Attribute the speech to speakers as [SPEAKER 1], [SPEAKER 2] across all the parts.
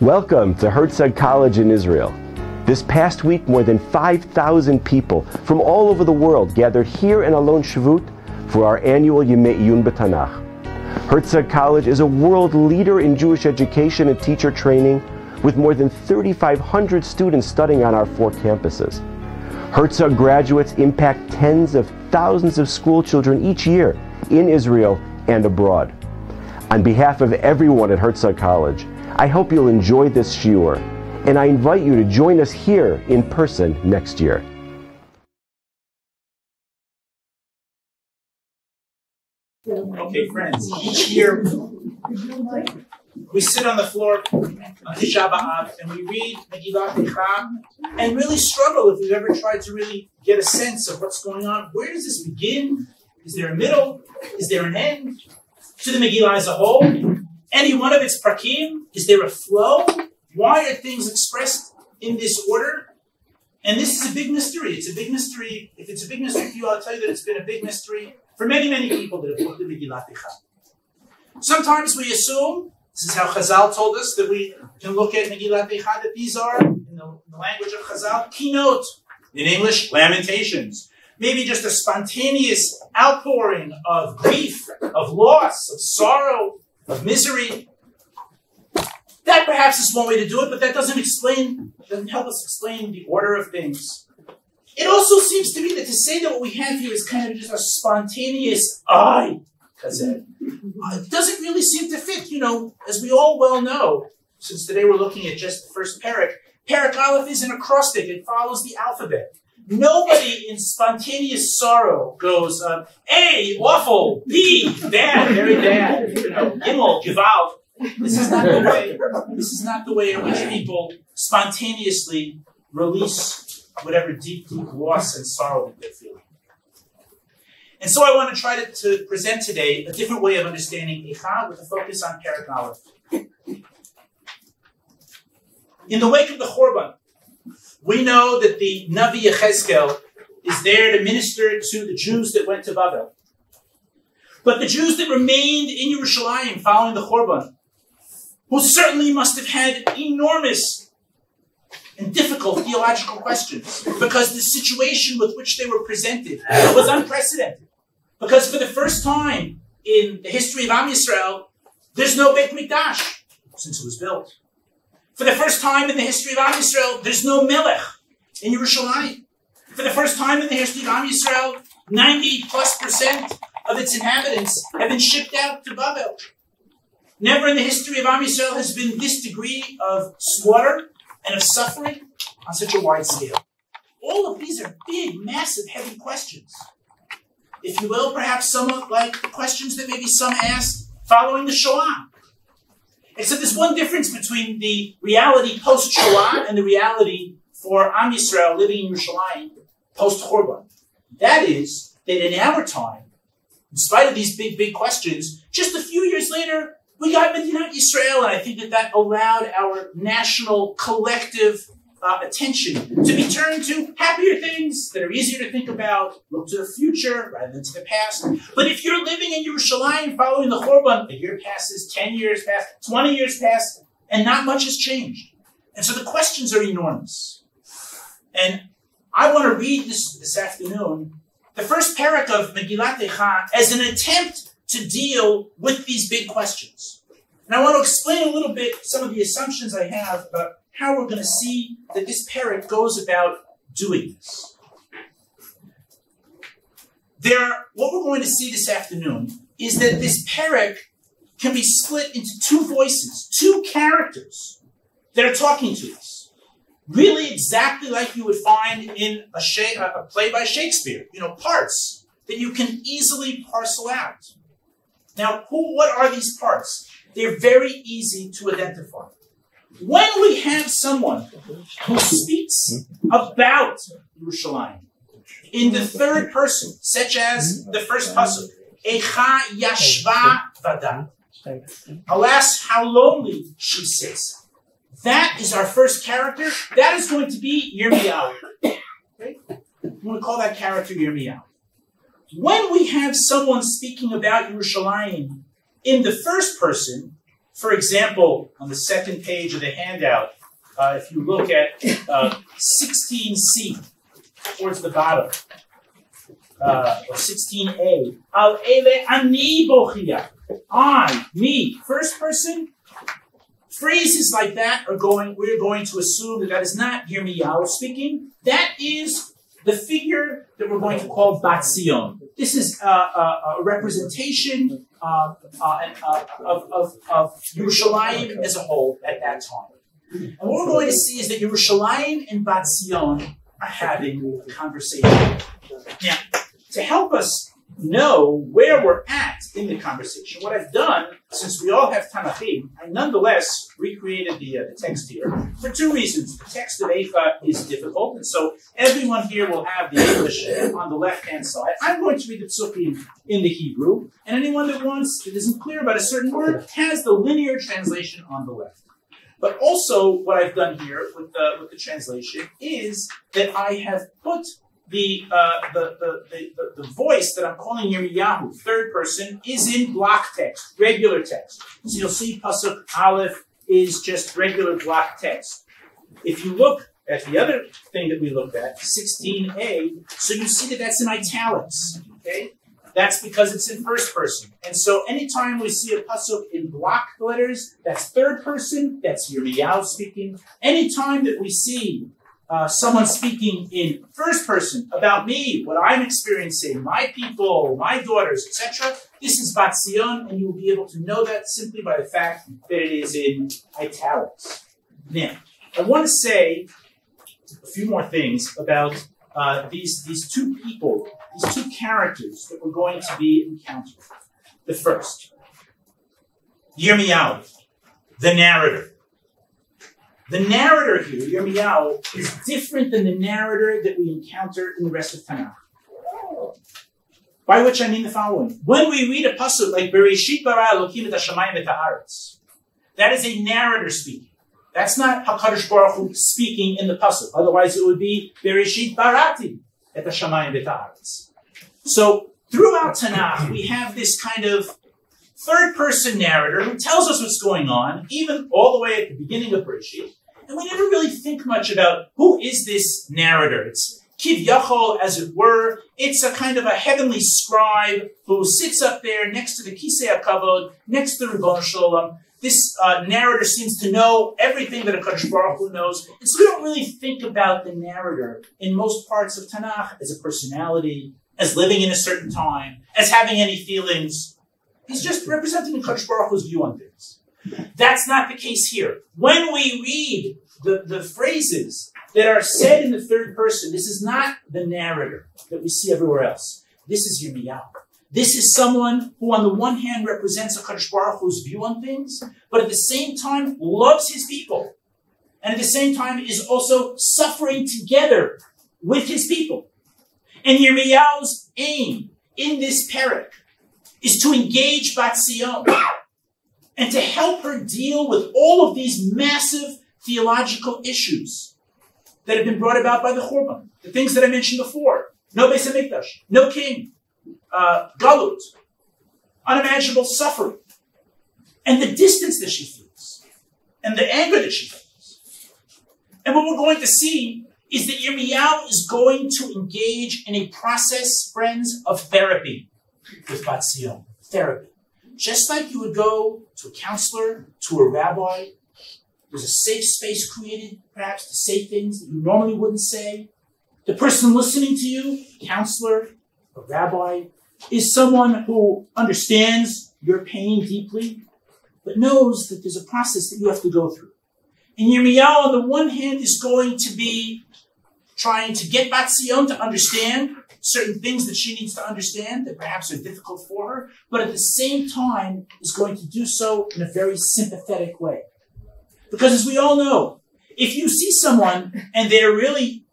[SPEAKER 1] Welcome to Herzog College in Israel. This past week, more than 5,000 people from all over the world gathered here in Alon, Shvut for our annual Yemei Iyun Tanakh. Herzog College is a world leader in Jewish education and teacher training, with more than 3,500 students studying on our 4 campuses. Herzog graduates impact tens of thousands of school children each year in Israel and abroad. On behalf of everyone at Herzog College, I hope you'll enjoy this Shiur, and I invite you to join us here in person next year.
[SPEAKER 2] Okay, friends, each year we sit on the floor on Tisha B'Av and we read Megillat Eichah and really struggle if we've ever tried to really get a sense of what's going on. Where does this begin? Is there a middle? Is there an end to the Megillah as a whole? Any one of its prakim? Is there a flow? Why are things expressed in this order? And this is a big mystery. It's a big mystery. If it's a big mystery for you, I'll tell you that it's been a big mystery for many, many people that have looked at Megillat Eichah. Sometimes we assume, this is how Chazal told us, that we can look at Megillat Eichah, that these are, in the language of Chazal, keynote. In English, lamentations. Maybe just a spontaneous outpouring of grief, of loss, of sorrow, of misery. That perhaps is one way to do it, but that doesn't help us explain the order of things. It also seems to me that to say that what we have here is kind of just a spontaneous it doesn't really seem to fit. You know, as we all well know, since today we're looking at just the first parak, Parak Aleph is an acrostic. It follows the alphabet. Nobody in spontaneous sorrow goes, A, awful, B, bad, very bad, Gimel, Gewalt. This is not the way in which people spontaneously release whatever deep, deep loss and sorrow that they're feeling. And so I want to try to present today a different way of understanding Eichah with a focus on Parak Aleph. In the wake of the Churban, we know that the Navi Yechezkel is there to minister to the Jews that went to Babel. But the Jews that remained in Yerushalayim following the Churban, who certainly must have had enormous and difficult theological questions, because the situation with which they were presented was unprecedented. Because for the first time in the history of Am Yisrael, there's no Beit Mikdash since it was built. For the first time in the history of Am Yisrael, there's no Melech in Yerushalayim. For the first time in the history of Am Yisrael, 90+% of its inhabitants have been shipped out to Babel. Never in the history of Am Yisrael has been this degree of slaughter and of suffering on such a wide scale. All of these are big, massive, heavy questions. If you will, perhaps somewhat like the questions that maybe some asked following the Shoah. Except there's one difference between the reality post-Shoah and the reality for Am Yisrael living in Yerushalayim post-Churban. That is, that in our time, in spite of these big, big questions, just a few years later, we got Medinat Yisrael, and I think that allowed our national, collective attention to be turned to happier things that are easier to think about, look to the future rather than to the past. But if you're living in Yerushalayim following the Churban, a year passes, 10 years pass, 20 years pass, and not much has changed. And so the questions are enormous. And I want to read this afternoon, the first parak of Megillat Eichah as an attempt to deal with these big questions. And I want to explain a little bit some of the assumptions I have about how we're going to see that this parak goes about doing this. What we're going to see this afternoon is that this parak can be split into 2 voices, 2 characters that are talking to us. Really exactly like you would find in a play by Shakespeare, parts that you can easily parcel out. Now, what are these parts? They're very easy to identify. When we have someone who speaks about Yerushalayim in the third person, such as the first pasuk, Eichah yashva vada, alas, how lonely she sits. That is our first character. That is going to be Yirmiyahu. Okay? I'm going to call that character Yirmiyahu. When we have someone speaking about Yerushalayim in the first person, For example, on the second page of the handout, if you look at 16C, towards the bottom, or 16A, Al ele ani bochia. I, me, first person. Phrases like that we're going to assume that is not Yirmiyahu speaking. That is the figure that we're going to call Bat Zion. This is a representation of Yerushalayim as a whole at that time. And what we're going to see is that Yerushalayim and Bat Zion are having a conversation. Now, to help us know where we're at in the conversation, what I've done, since we all have Tanakhim, I nonetheless recreated the text here for two reasons. The text of Eichah is difficult, and so everyone here will have the English on the left-hand side. I'm going to read the Psukim in the Hebrew, and anyone that isn't clear about a certain word has the linear translation on the left. But also, what I've done here with the translation is that I have put the voice that I'm calling Yirmiyahu, third person, is in block text, regular text. So you'll see Pasuk Aleph is just regular block text. If you look at the other thing that we looked at, 16a, so you see that that's in italics, okay? That's because it's in first person. And so anytime we see a Pasuk in block letters, that's third person, that's Yirmiyahu speaking. Anytime that we see someone speaking in first person about me, what I'm experiencing, my people, my daughters, etc. This is Bat Zion, and you'll be able to know that simply by the fact that it is in italics. Now, I want to say a few more things about these two people, these two characters that we're going to be encountering. The first, Yirmiyahu, the narrator. The narrator here, Yirmiyahu, is different than the narrator that we encounter in the rest of Tanakh. By which I mean the following. When we read a pasuk like Bereshit bara Elokim et hashamayim et haaretz, that is a narrator speaking. That's not HaKadosh Baruch Hu speaking in the pasuk. Otherwise it would be Bereshit barati et hashamayim et haaretz. So throughout Tanakh, we have this kind of third-person narrator who tells us what's going on, even all the way at the beginning of Bereshit, and we never really think much about who is this narrator. It's Kivyachol, as it were. It's a kind of a heavenly scribe who sits up there next to the Kisei HaKavod, next to the Ribono Shel Olam. This narrator seems to know everything that a Kadosh Baruch Hu knows, and so we don't really think about the narrator in most parts of Tanakh as a personality, as living in a certain time, as having any feelings. He's just representing the Kadosh Baruch Hu's view on things. That's not the case here. When we read the phrases that are said in the third person, this is not the narrator that we see everywhere else. This is Yirmiyahu. This is someone who on the one hand represents a Kadosh Baruch Hu's view on things, but at the same time loves his people. And at the same time is also suffering together with his people. And Yirmiyahu's aim in this parak is to engage Bat Zion and to help her deal with all of these massive theological issues that have been brought about by the Churban. The things that I mentioned before. No Beis HaMikdash, no king, Galut, unimaginable suffering, and the distance that she feels, and the anger that she feels. And what we're going to see is that Yirmiyahu is going to engage in a process, friends, of therapy with Bat Zion. Therapy. Just like you would go to a counselor, to a rabbi, there's a safe space created, perhaps, to say things that you normally wouldn't say. The person listening to you, a counselor, a rabbi, is someone who understands your pain deeply, but knows that there's a process that you have to go through. And Yirmiyahu, on the one hand, is going to be trying to get Bat Zion to understand certain things that she needs to understand that perhaps are difficult for her, but at the same time is going to do so in a very sympathetic way. Because as we all know, if you see someone and they're really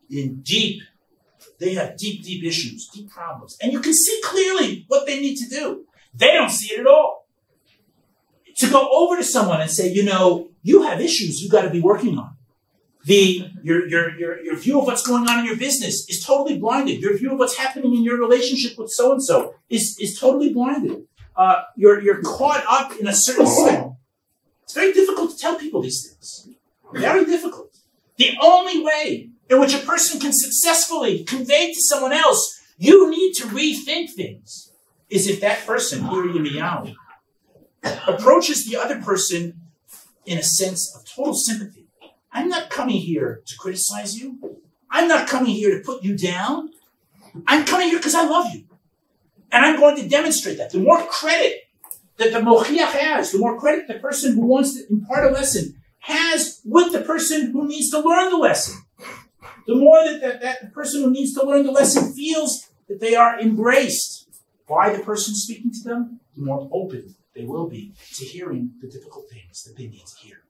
[SPEAKER 2] they have deep issues, deep problems, and you can see clearly what they need to do, they don't see it at all. To go over to someone and say, you have issues you got to be working on. Your view of what's going on in your business is totally blinded. Your view of what's happening in your relationship with so-and-so is totally blinded. You're caught up in a certain cycle. It's very difficult to tell people these things. Very difficult. The only way in which a person can successfully convey to someone else, you need to rethink things, is if that person, here Yemei, approaches the other person in a sense of total sympathy. I'm not coming here to criticize you. I'm not coming here to put you down. I'm coming here because I love you. And I'm going to demonstrate that. The more credit that the mochiach has, the more credit the person who wants to impart a lesson has with the person who needs to learn the lesson. The more that the person who needs to learn the lesson feels that they are embraced by the person speaking to them, the more open they will be to hearing the difficult things that they need to hear.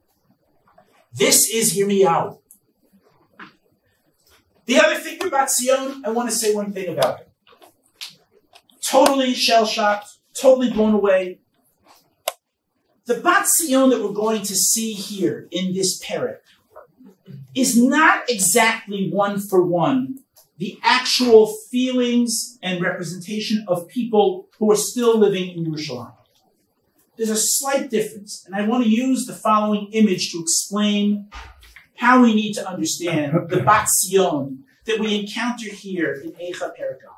[SPEAKER 2] This is Yirmiyahu. The other thing about Sion, I want to say one thing about it. Totally shell-shocked, totally blown away. The Bat Sion that we're going to see here in this parak is not exactly one-for-one the actual feelings and representation of people who are still living in Yerushalayim. There's a slight difference, and I want to use the following image to explain how we need to understand the Bat Sion that we encounter here in Eichah Perikah.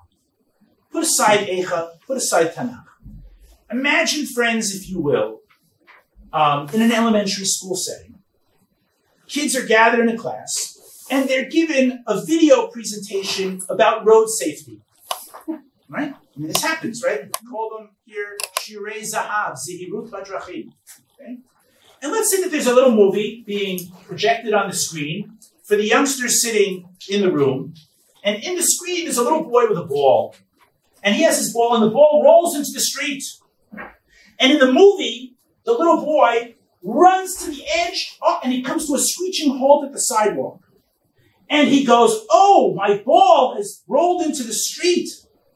[SPEAKER 2] Put aside Eichah, put aside Tanakh. Imagine, friends, if you will, in an elementary school setting. Kids are gathered in a class, and they're given a video presentation about road safety. Right? I mean, this happens, right? We call them here Shirei Zahav, Zihirut Badrachim. Okay? And let's say that there's a little movie being projected on the screen for the youngsters sitting in the room. And in the screen is a little boy with a ball. And he has his ball, and the ball rolls into the street. And in the movie, the little boy runs to the edge, and he comes to a screeching halt at the sidewalk. And he goes, oh, my ball has rolled into the street.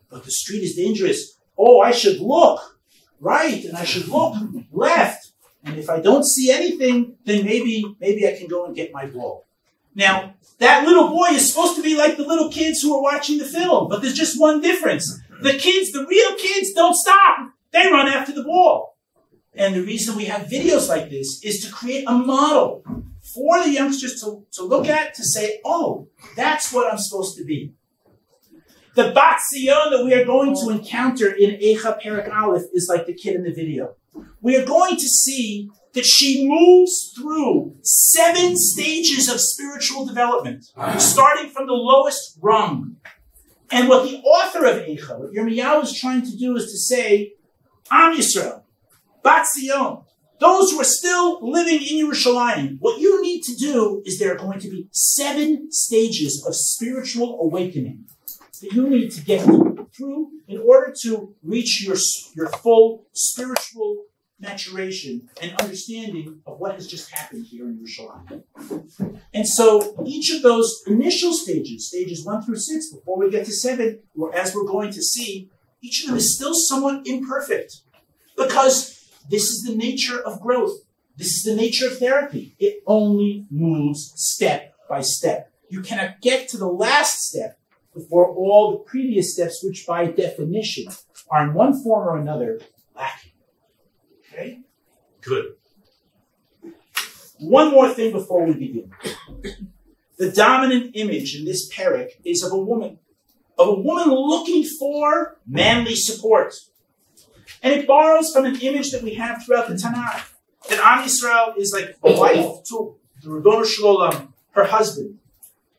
[SPEAKER 2] But the street is dangerous. Oh, I should look right, and I should look left. And if I don't see anything, then maybe I can go and get my ball. Now, that little boy is supposed to be like the little kids who are watching the film, but there's just one difference. The kids, the real kids, don't stop. They run after the ball. And the reason we have videos like this is to create a model for the youngsters to look at, to say, oh, that's what I'm supposed to be. The Bat Sion that we are going to encounter in Eichah Perek Aleph is like the kid in the video. We are going to see that she moves through 7 stages of spiritual development, starting from the lowest rung. And what the author of Eichah, what Yirmiyahu is trying to do is to say, Am Yisrael, Bat Sion, those who are still living in Yerushalayim, what you need to do is there are going to be 7 stages of spiritual awakening that you need to get through in order to reach your full spiritual maturation and understanding of what has just happened here in Yerushalayim. And so each of those initial stages 1 through 6, before we get to 7, or as we're going to see, each of them is still somewhat imperfect because this is the nature of growth. This is the nature of therapy. It only moves step by step. You cannot get to the last step before all the previous steps, which by definition are in one form or another lacking. Okay? Good. One more thing before we begin. The dominant image in this parak is of a woman looking for manly support. And it borrows from an image that we have throughout the Tanakh, that Am Yisrael is like a wife to the Ribono Shel Olam, her husband.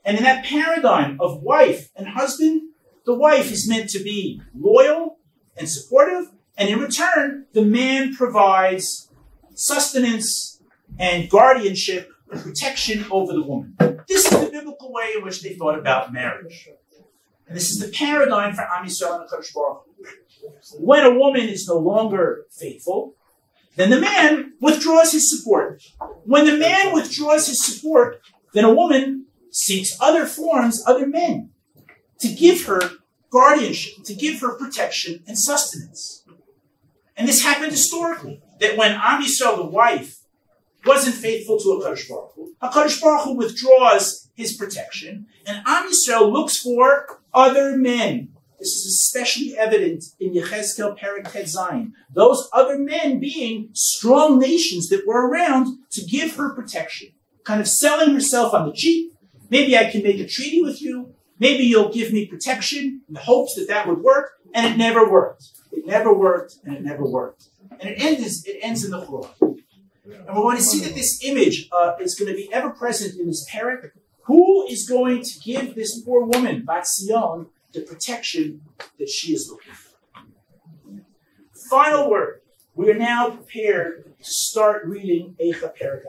[SPEAKER 2] And in that paradigm of wife and husband, the wife is meant to be loyal and supportive, and in return, the man provides sustenance and guardianship and protection over the woman. This is the biblical way in which they thought about marriage. And this is the paradigm for Am Yisrael and HaKadosh Baruch Hu. When a woman is no longer faithful, then the man withdraws his support. When the man withdraws his support, then a woman seeks other forms, other men, to give her guardianship, to give her protection and sustenance. And this happened historically, that when Am Yisrael, the wife, wasn't faithful to HaKadosh Baruch Hu withdraws his protection, and Am Yisrael looks for other men This is especially evident in Yechezkel Perek Tet Zayin. Those other men being strong nations that were around to give her protection, kind of selling herself on the cheap. Maybe I can make a treaty with you. Maybe you'll give me protection in the hopes that that would work. And it never worked. It never worked, and it never worked. And it ends in the Quran. And we're going to see that this image is going to be ever present in this perek. Who is going to give this poor woman, Bat Sion, the protection that she is looking for? Final word. We are now prepared to start reading Eichah Perek.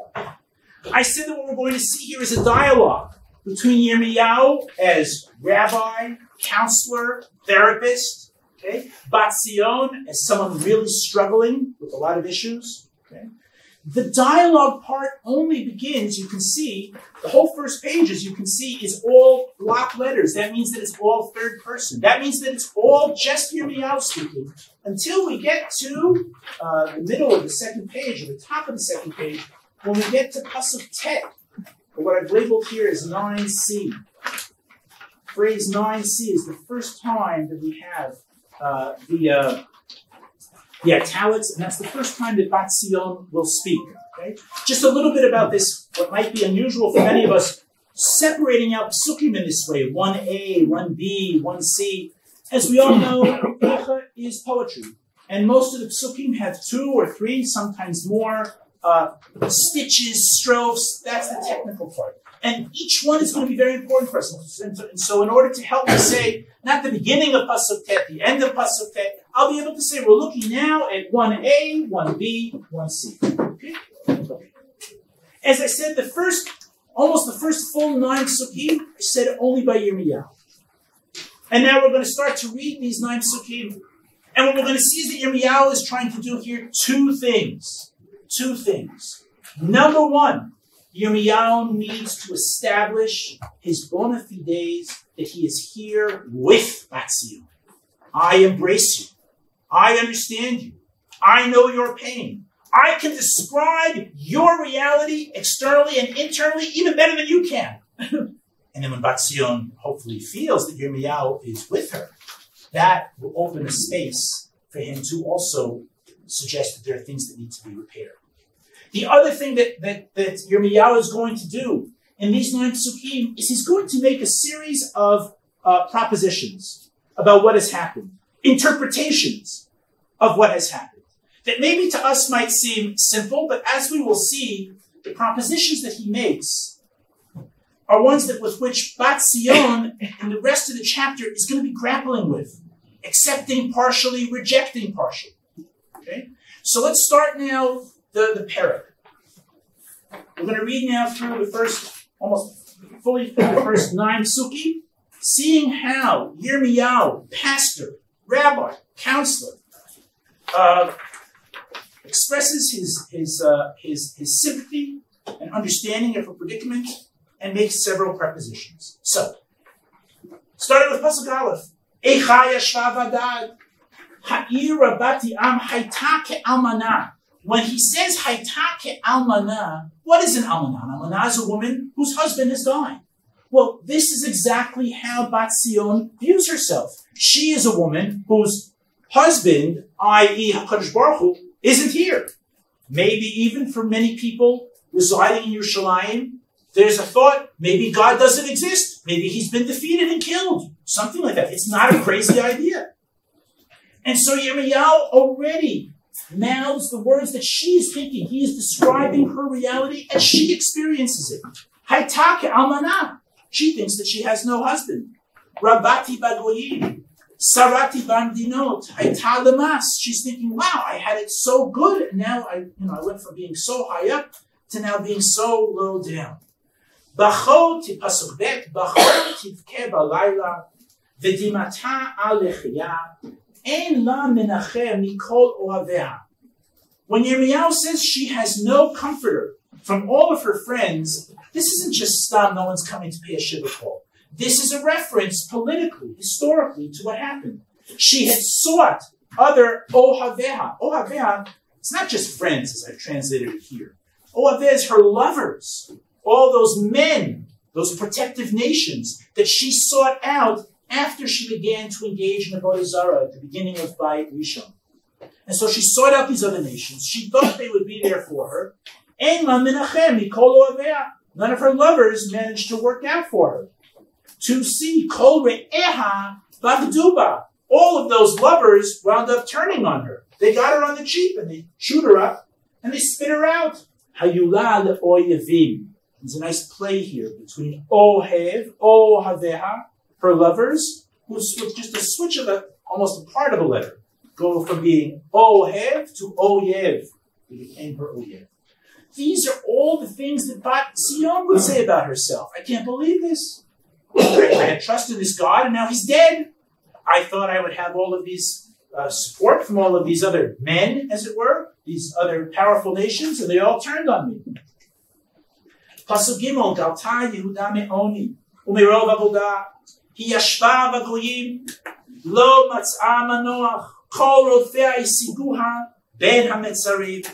[SPEAKER 2] I said that what we're going to see here is a dialogue between Yirmiyahu as rabbi, counselor, therapist, okay? Bat Sion as someone really struggling with a lot of issues. Okay? The dialogue part only begins, you can see, the whole first page, as you can see, is all block letters. That means that it's all third person. That means that it's all just Yirmiyahu speaking until we get to the middle of the second page, or the top of the second page, when we get to Pasuk Tet, or what I've labeled here as 9c. Phrase 9c is the first time that we have the italics, and that's the first time that Bat Sion will speak. Okay? Just a little bit about this, what might be unusual for many of us, separating out psukim in this way, 1a, 1b, 1c. As we all know, Eichah is poetry, and most of the psukim have 2 or 3, sometimes more, stitches, strophes. That's the technical part. And each one is going to be very important for us. And so in order to help me say, not the beginning of Pasuk Tet, the end of Pasuk Tet, I'll be able to say we're looking now at 1a, 1b, 1c. Okay? As I said, almost the first full 9 psukim are said only by Yirmiyahu. And now we're going to start to read these 9 psukim. And what we're going to see is that Yirmiyahu is trying to do here 2 things. 2 things. Number 1, Yirmiyahu needs to establish his bona fides that he is here with Bat Sion. I embrace you. I understand you. I know your pain. I can describe your reality externally and internally even better than you can. And then when Bat Sion hopefully feels that Yirmiyahu is with her, that will open a space for him to also suggest that there are things that need to be repaired. The other thing that Yirmiyahu is going to do in these 9 psukim is he's going to make a series of propositions about what has happened, interpretations of what has happened, that maybe to us might seem simple, but as we will see, the propositions that he makes are ones that with which Bat Sion and the rest of the chapter is going to be grappling with, accepting partially, rejecting partially. Okay? So let's start now the perek. We're going to read now through the first, almost fully through the first 9 psukim, seeing how Yirmiyahu, pastor, rabbi, counselor, expresses his sympathy and understanding of her predicament and makes several prepositions. So, starting with Pasuk Aleph, Eichah yashva vadad, ha'ir rabati am hayta ke'almana. When he says hayta ke'almana, what is an almana? An almana is a woman whose husband has died. Well, this is exactly how Bat Sion views herself. She is a woman whose husband, i.e. HaKadosh Baruch Hu, isn't here. Maybe even for many people residing in Yerushalayim, there's a thought, maybe God doesn't exist. Maybe he's been defeated and killed. Something like that. It's not a crazy idea. And so Yirmiyahu already mouths the words that she is thinking. He is describing her reality as she experiences it. Hayta ke'almana. She thinks that she has no husband. Rabati bagoyim. Sarati bamdinot. Hayta lemas. She's thinking, wow, I had it so good. And now I went from being so high up to now being so low down. Bachot pasuk bet. Bachot tivke balayla. V'dimata alechia. Ein la menachem mikol ohavea. When Yirmiyahu says she has no comforter from all of her friends, this isn't just stam, no one's coming to pay a shiva call. This is a reference politically, historically, to what happened. She had sought other ohavea. Ohavea, it's not just friends, as I've translated it here. Ohavea is her lovers, all those men, those protective nations that she sought out after she began to engage in Avodah Zarah at the beginning of Bayit Rishon. And so she sought out these other nations. She thought they would be there for her. Ein la menachem mikol ohavea. None of her lovers managed to work out for her. To see kol re'eha bavduba. All of those lovers wound up turning on her. They got her on the cheap and they chewed her up and they spit her out. Hayula le'oyevim. There's a nice play here between ohev, ohaveha, her lovers, who's just a switch of almost a part of a letter. Go from being ohev to oyev. It became her oyev. These are all the things that Bat Zion would say about herself. I can't believe this. I had trusted this God and now he's dead. I thought I would have all of these support from all of these other men, as it were, these other powerful nations, and they all turned on me. Pasuk Gimel, Galta Yehuda me'oni, u'merov avodah, hi yashva v'goyim, lo matz'a manoach, kol rodfea isiguha, ben hametzarim.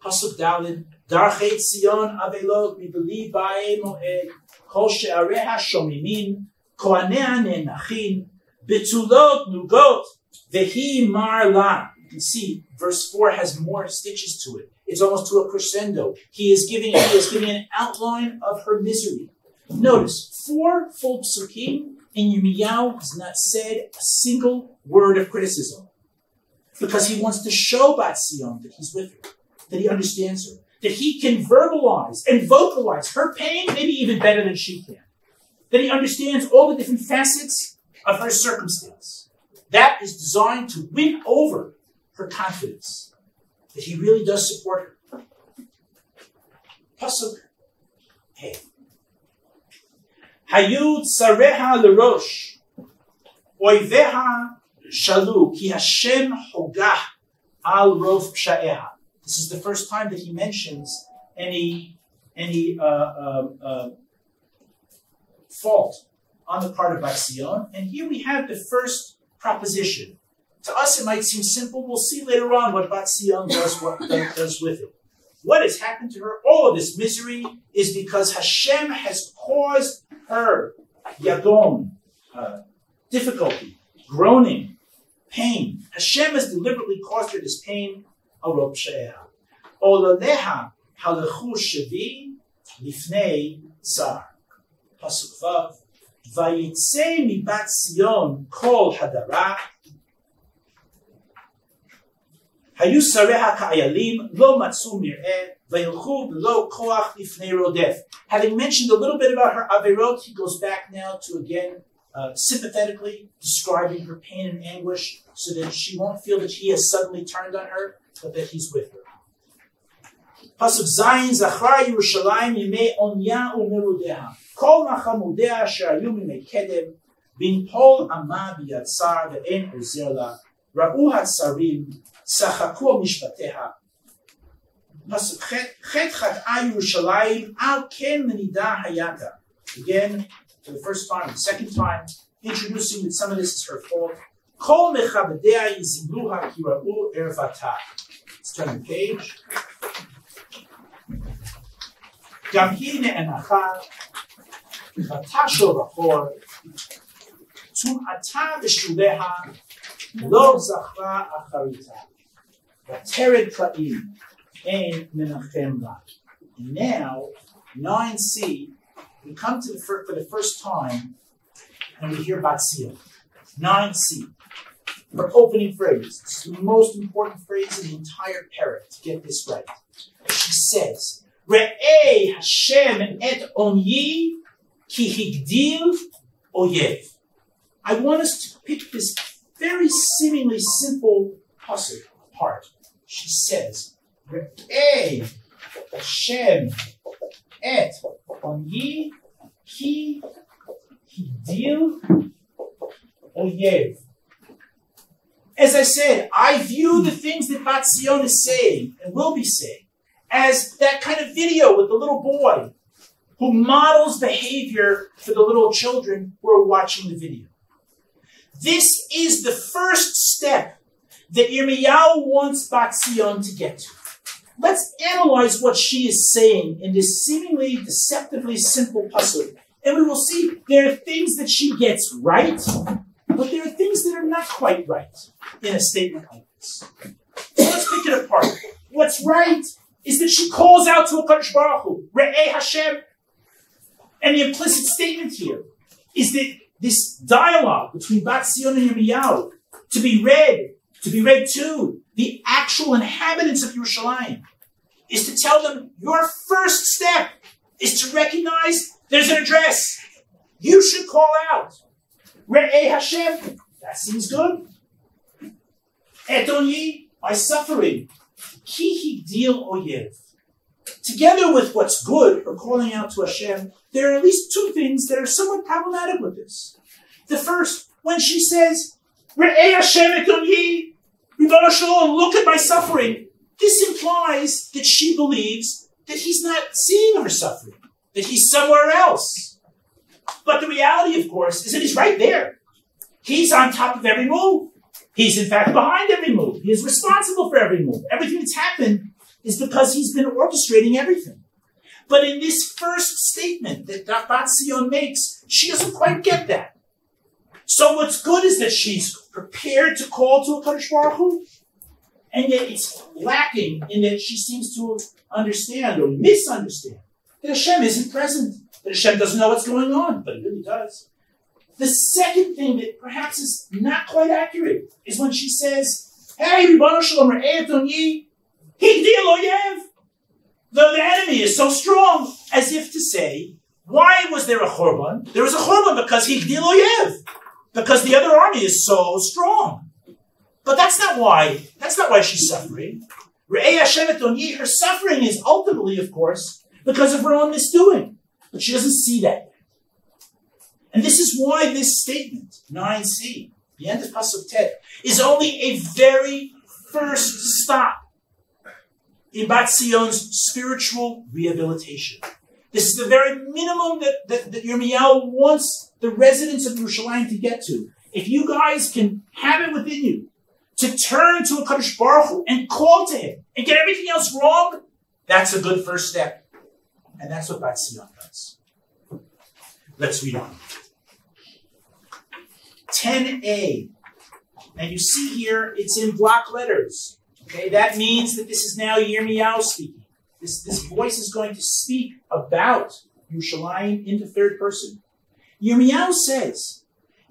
[SPEAKER 2] Pasuk Dalin, Darchei Tzion avelot mibeli ba'e moed, kol she'areha shomimin, kohanea ne'nachin, betulot nugot, vehi mar la. You can see verse 4 has more stitches to it. It's almost to a crescendo. He is giving an outline of her misery. Notice, 4 full psukim, and Yirmiyahu has not said a single word of criticism. Because he wants to show Bat Zion that he's with her, that he understands her, that he can verbalize and vocalize her pain maybe even better than she can. That he understands all the different facets of her circumstance. That is designed to win over her confidence that he really does support her. Pasuk Hey. Hayud sareha lerosh, oiveha shalu, ki Hashem hogah al rov psha'eha. This is the first time that he mentions any fault on the part of Bat Zion. And here we have the first proposition. To us, it might seem simple. We'll see later on what Bat Zion does with it. What has happened to her? All of this misery is because Hashem has caused her yadon, difficulty, groaning, pain. Hashem has deliberately caused her this pain. Arop she'eha. Olaleha halechu shevi lifnei zar. Pasuk Vav. Vayitze mi Bat Zion kol hadara. Hayu sareha ka'ayalim lo matzu mir'eh vayilchu b'lo koach lifnei rodef. Having mentioned a little bit about her averot, he goes back now to again sympathetically describing her pain and anguish so that she won't feel that he has suddenly turned on her, but that he's with her. Pasuk Zayin Zachra Yerushalayim Yemei Onya Umerudeha Kol Machamudea Sharayu Mimei Kedem Bin Pol Ama Biyatzar Ve'en Ozerla Ra'u Hatzarim Sachaku Mishpateha. Pasuk Chet Chad'a Yerushalayim Al Ken Menida Hayata. Again, for the first time, the second time, introducing that some of this is her fault. Kol Mechabedea Yizibluha Kira'u Ervata. Let's turn the page. גם היא נאנחה, חטא של רחור, טומאתה בשוליה, לא זכרה אחריתה, ותרד פלאים, אין מנחם לה. And now, 9c, we come to for the first time, and we hear Bat Zion. 9c, her opening phrase. It's the most important phrase in the entire parak to get this right. She says, Re'ei Hashem et onyi ki higdil oyev. I want us to pick this very seemingly simple pasuk apart. She says, Re'ei Hashem et onyi ki higdil oyev. As I said, I view the things that Bat Zion is saying and will be saying as that kind of video with the little boy who models behavior for the little children who are watching the video. This is the first step that Yirmiyahu wants Bat Zion to get to. Let's analyze what she is saying in this seemingly deceptively simple pasuk And we will see there are things that she gets right, but there are things that are not quite right in a statement like this. So let's pick it apart. What's right is that she calls out to HaKadosh Baruch Hu, Re'eh Hashem. And the implicit statement here is that this dialogue between Bat Zion and Yirmiyahu to be read to the actual inhabitants of Yerushalayim, is to tell them your first step is to recognize there's an address. You should call out. Re'eh Hashem. That seems good. Etoni, my suffering. Ki higdil oyev. Together with what's good, or calling out to Hashem, there are at least two things that are somewhat problematic with this. The first, when she says, Re'eh Hashem etoni, Ribono Shalom, look at my suffering. This implies that she believes that he's not seeing her suffering, that he's somewhere else. But the reality, of course, is that he's right there. He's on top of every move. He's, in fact, behind every move. He is responsible for every move. Everything that's happened is because he's been orchestrating everything. But in this first statement that Bat Zion makes, she doesn't quite get that. So what's good is that she's prepared to call to HaKadosh Baruch Hu, and yet it's lacking in that she seems to understand or misunderstand that Hashem isn't present, that Hashem doesn't know what's going on, but he really does. The second thing that perhaps is not quite accurate is when she says, Hey, Ribono Shalom, Re'eh etoni, higdil oyev. The enemy is so strong, as if to say, why was there a churban? There was a churban because higdil oyev, because the other army is so strong. But that's not why she's suffering. Re'eh Hashem etoni, her suffering is ultimately, of course, because of her own misdoing. But she doesn't see that. And this is why this statement, 9c, the end of Pasuk Tet, is only a very first stop in Bat Zion's spiritual rehabilitation. This is the very minimum that Yirmiyahu wants the residents of Yerushalayim to get to. If you guys can have it within you to turn to HaKadosh Baruch Hu and call to him and get everything else wrong, that's a good first step. And that's what Bat Zion does. Let's read on. 10a. And you see here, it's in block letters. Okay, that means that this is now Yirmiyahu speaking. This voice is going to speak about Yerushalayim in the third person. Yirmiyahu says,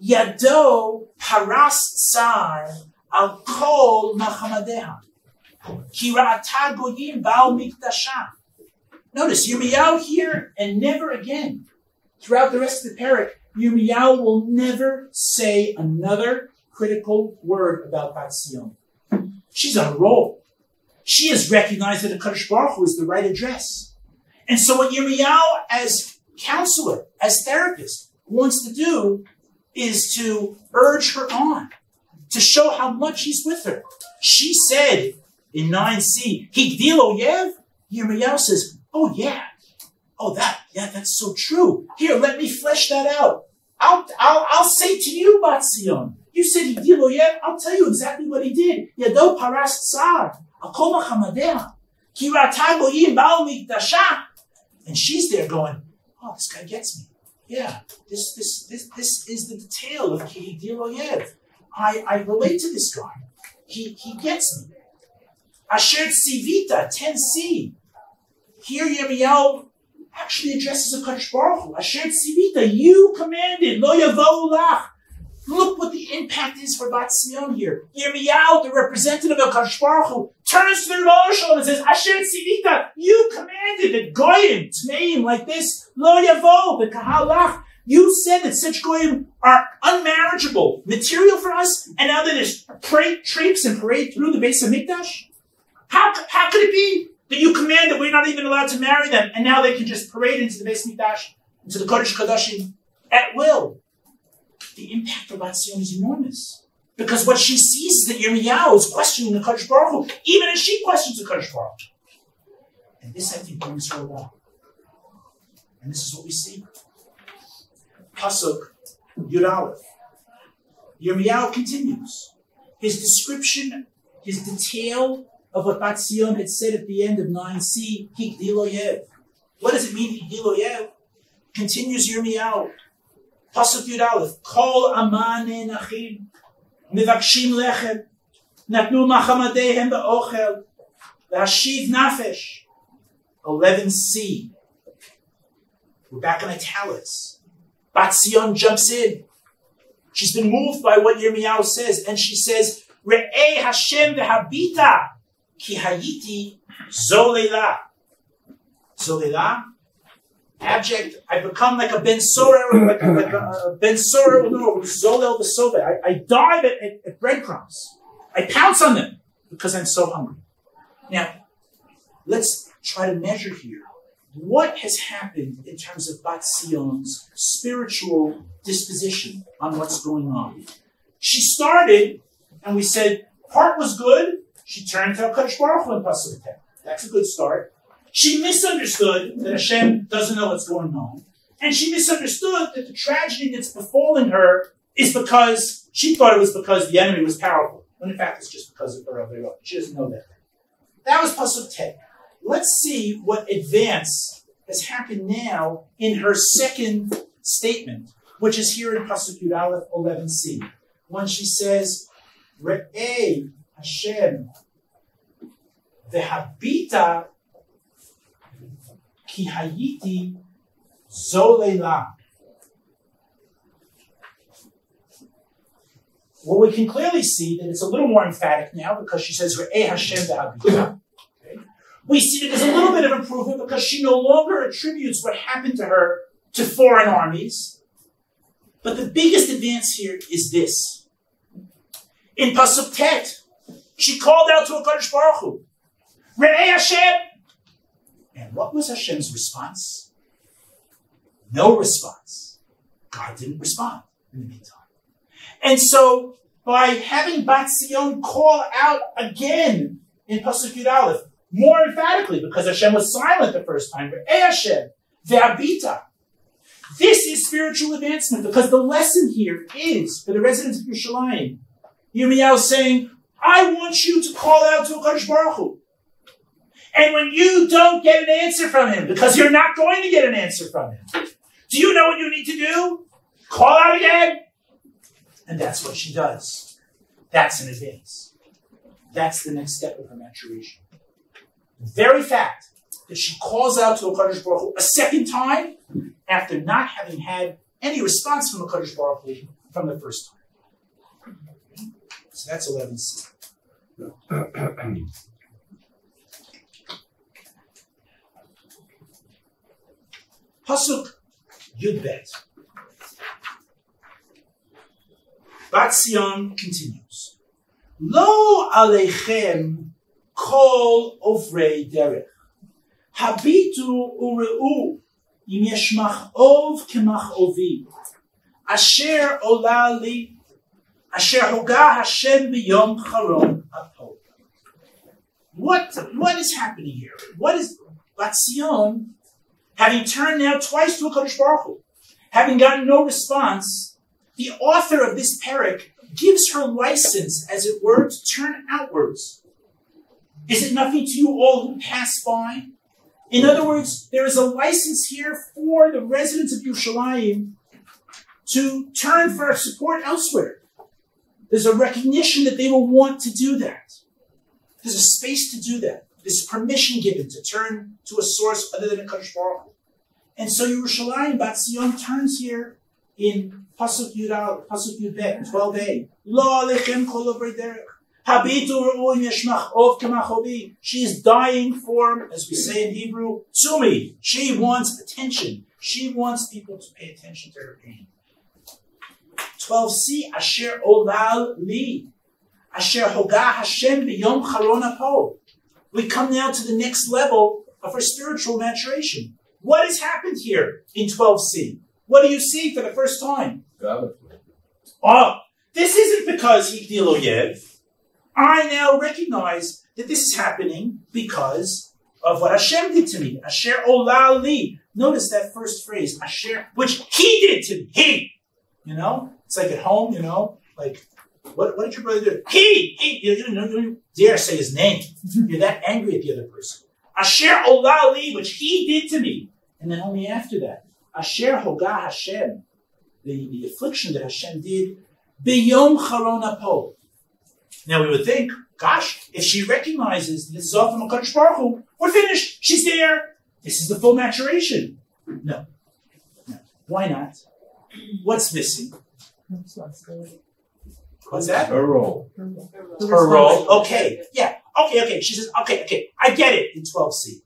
[SPEAKER 2] Yado paras tsar al kol nachamadeha, ki ra'ata goyim ba'al mikdasha. Notice, Yirmiyahu here and never again. Throughout the rest of the parak, Yirmiyahu will never say another critical word about Bat Zion. She's on a roll. She has recognized that HaKadosh Baruch Hu is the right address. And so what Yirmiyahu, as counselor, as therapist, wants to do is to urge her on, to show how much he's with her. She said in 9c, Higdil oyev. Yirmiyahu says, oh yeah. Oh, that's so true. Here, let me flesh that out. I'll say to you, Bat Zion. You said he did oyev. I'll tell you exactly what he did. Yado paras tsar, akol machamadeh, ki ra'ata goyim ba'al mikdasha. And she's there going, oh, this guy gets me. Yeah, this is the detail of ki did oyev. I relate to this guy. He gets me. Asher tzivita 10c. Here Yirmiyahu actually addresses HaKadosh Baruch Hu. Asher tzivita, you commanded, lo yavou lach. Look what the impact is for Bat Zion here. Yirmiyahu, the representative of HaKadosh Baruch Hu, turns to the Ribbono Shel Olam and says, Asher tzivita, you commanded that goyim, tmeim like this, lo yavou, v'kahal lach. You said that such goyim are unmarriageable, material for us, and now they just traipse and parade through the Beis HaMikdash? How could it be that you command that we're not even allowed to marry them, and now they can just parade into the Beis HaMikdash, into the Kodesh Kodashim, at will? The impact of Bat Zion is enormous. Because what she sees is that Yirmiyahu is questioning the Kodesh Baruch Hu, even as she questions the Kodesh Baruch Hu. And this, I think, brings her along. And this is what we see. Pasuk Yud Aleph. Yirmiyahu continues. His description, his detail of what Bat Zion had said at the end of 9c, Higdil oyev. What does it mean, Higdil oyev? Continues Yirmiyahu. Pasuk Yud Aleph. Kol amane nachim. Mivakshim lechem. Natnu machamadehem be'ochel. V'hashiv nafesh. 11c. We're back in italics. Bat Zion jumps in. She's been moved by what Yirmiyahu says, and she says, Re'eh Hashem v'habita ki hayiti zolela. Zolela, abject. I become like a Ben Sorer, like a Ben Sorer, no, Zolel v'sove. I dive at breadcrumbs. I pounce on them because I'm so hungry. Now, let's try to measure here. What has happened in terms of Bat Zion's spiritual disposition on what's going on? She started, and we said, part was good. She turned to HaKadosh Baruch Hu in Pasuk 10. That's a good start. She misunderstood that Hashem doesn't know what's going on. And she misunderstood that the tragedy that's befalling her is because she thought it was because the enemy was powerful. When in fact, it's just because of her other. She doesn't know that. That was Pasuk 10. Let's see what advance has happened now in her second statement, which is here in Pasuk Yud Aleph 11c, when she says, Re'ei Hashem v'habita ki hayiti zolela. Well, we can clearly see that it's a little more emphatic now because she says, Re'ei Hashem v'habita. We see that there's a little bit of improvement because she no longer attributes what happened to her to foreign armies. But the biggest advance here is this. In Pasuk Tet, she called out to HaKadosh Baruch Hu, Re'ei Hashem. And what was Hashem's response? No response. God didn't respond in the meantime. And so, by having Bat Zion call out again in Pasuk Yud Aleph, more emphatically, because Hashem was silent the first time, Re'ei Hashem, ve'abita. This is spiritual advancement, because the lesson here is, for the residents of Yerushalayim, Yirmiyahu saying, I want you to call out to HaKadosh Baruch Hu. And when you don't get an answer from him, because you're not going to get an answer from him, do you know what you need to do? Call out again. And that's what she does. That's an advance. That's the next step of her maturation. The very fact that she calls out to HaKadosh Baruch Hu a second time after not having had any response from HaKadosh Baruch Hu from the first time. So that's 11c. Pasuk Yudbet. Bat Zion continues. Lo aleichem kol ovrei derech. Habitu ure'u im yesh mach'ov kemach'ovi. Asher ola li. Asher hoga Hashem b'yom charon apo. What is happening here? What is Bat Zion, having turned now twice to HaKadosh Baruch Hu, having gotten no response, the author of this parak gives her license, as it were, to turn outwards. Is it nothing to you all who pass by? In other words, there is a license here for the residents of Yerushalayim to turn for support elsewhere. There's a recognition that they will want to do that. There's a space to do that. There's permission given to turn to a source other than HaKadosh Baruch Hu. And so Yerushalayim, Bat Zion, turns here in Pasuk Yud Bet, 12a. Lo alechem kol ovrei derech. Habitu re'u im yesh mach'ov kemach'ovi. She is dying for, as we say in Hebrew, tsumi. She wants attention. She wants people to pay attention to her pain. 12c, Asher olal li. Asher hoga Hashem b'yom charon apo. We come now to the next level of her spiritual maturation. What has happened here in 12c? What do you see for the first time? Oh, this isn't because Higdil Oyev. I now recognize that this is happening because of what Hashem did to me. Asher olal li. Notice that first phrase, Asher, which he did to me. He. You know? It's like at home, you know? Like, what did your brother do? He. You don't dare say his name. You're that angry at the other person. Asher olal li, which he did to me. And then only after that, Asher Hoga Hashem, the affliction that Hashem did, B'yom Charon Apo. Now we would think, gosh, if she recognizes this is all from HaKadosh Baruch Hu, we're finished. She's there. This is the full maturation. No. Why not? What's missing? What's that?
[SPEAKER 3] Her role.
[SPEAKER 2] Her role. Okay. Yeah. Okay. She says, okay. I get it in 12c.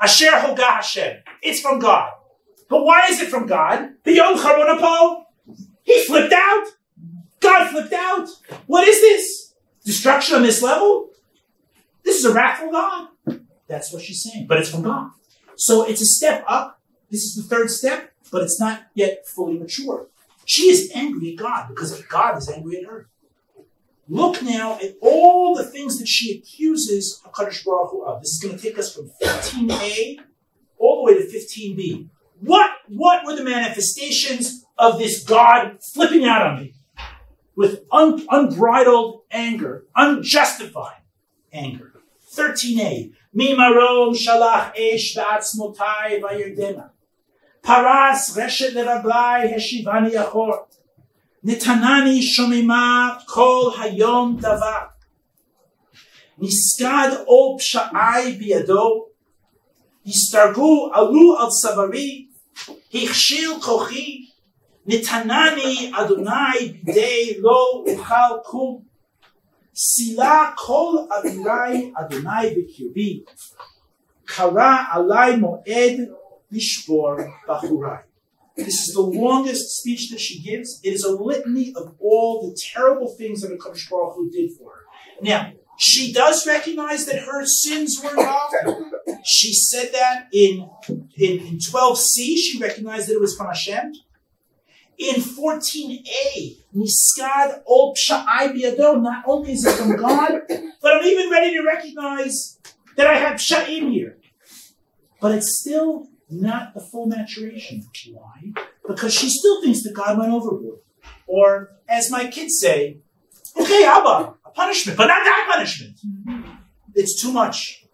[SPEAKER 2] Asher Hoga Hashem. It's from God. But why is it from God? B'yom Charon Apo. He flipped out. God flipped out. What is this? Destruction on this level? This is a wrathful God. That's what she's saying. But it's from God. So it's a step up. This is the third step, but it's not yet fully mature. She is angry at God because God is angry at her. Look now at all the things that she accuses HaKadosh Baruch Hu of. This is going to take us from 15a all the way to 15b. What were the manifestations of this God flipping out on me with unbridled anger, unjustified anger? 13a. Mi marom shalach esh ba'atzmotai vayerdema. Paras reshet leraglai heshivani achor. Nitanani shomima kol hayom davar. Niskad ol psha'ai biyado. Yistargu alu al savari. Hichshil kochi. Nitanani Adonai bidei lo uchal kum. Sila kol avirai Adonai b'kirbi. Kara alai moed lishbor bachurai. This is the longest speech that she gives. It is a litany of all the terrible things that HaKadosh Baruch Hu did for her. Now, she does recognize that her sins were involved. She said that in 12c, she recognized that it was from Hashem. In 14a, Niskad ol psha'ai biyado, not only is it from God, but I'm even ready to recognize that I have psha'im here. But it's still not the full maturation. Why? Because she still thinks that God went overboard. Or, as my kids say, okay, Abba, a punishment, but not that punishment. It's too much.